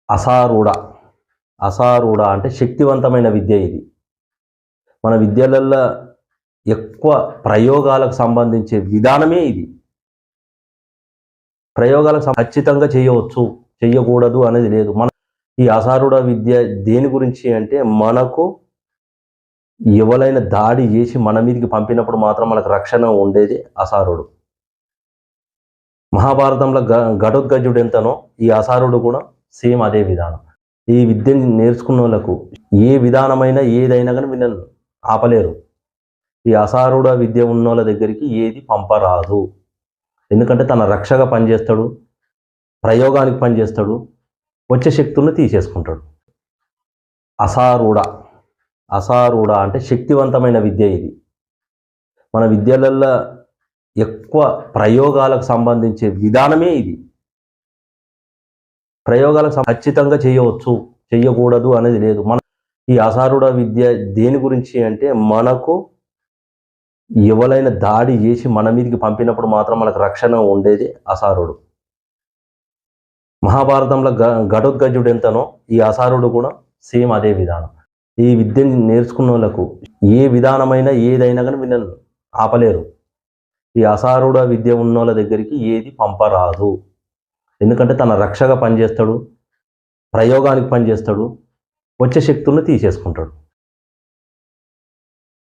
అసారూఢ. అసారూఢ అంటే శక్తివంతమైన విద్య ఇది. మన విద్యలల్లో ఎక్కువ ప్రయోగాలకు సంబంధించే విధానమే ఇది. ప్రయోగాలకు ఖచ్చితంగా చేయవచ్చు, చెయ్యకూడదు అనేది లేదు. ఈ అసారూఢ విద్య దేని గురించి అంటే, మనకు ఎవరైనా దాడి చేసి మన మీదకి పంపినప్పుడు మాత్రం మనకు రక్షణ ఉండేది అసారుడు. మహాభారతంలో ఘటోత్కచుడు ఎంతనో ఈ అసారుడు కూడా సేమ్ అదే విధానం. ఈ విద్యను నేర్చుకున్న వాళ్ళకు ఏ విధానమైనా ఏదైనా కానీ వీళ్ళని ఆపలేరు. ఈ అసారుడ విద్య ఉన్న వాళ్ళ దగ్గరికి ఏది పంపరాదు. ఎందుకంటే తన రక్షగా పనిచేస్తాడు, ప్రయోగానికి పనిచేస్తాడు, వచ్చే శక్తులను తీసేసుకుంటాడు. అసారూఢ. అసారూఢ అంటే శక్తివంతమైన విద్య ఇది. మన విద్యలల్లో ఎక్కువ ప్రయోగాలకు సంబంధించే విధానమే ఇది. ప్రయోగాలకు ఖచ్చితంగా చేయవచ్చు, చెయ్యకూడదు అనేది లేదు. ఈ అసారూఢ విద్య దేని గురించి అంటే, మనకు ఎవరైనా దాడి చేసి మన మీదకి పంపినప్పుడు మాత్రం మనకు రక్షణ ఉండేది అసారుడు. మహాభారతంలో ఘటోత్కచుడు ఎంతనో ఈ అసారుడు కూడా సేమ్ అదే విధానం. ఈ విద్యను నేర్చుకున్న వాళ్ళకు ఏ విధానమైనా ఏదైనా కానీ వీళ్ళని ఆపలేరు. ఈ అసారూఢ విద్య ఉన్న వాళ్ళ దగ్గరికి ఏది పంపరాదు. ఎందుకంటే తన రక్షగా పనిచేస్తాడు, ప్రయోగానికి పనిచేస్తాడు, వచ్చే శక్తులను తీసేసుకుంటాడు.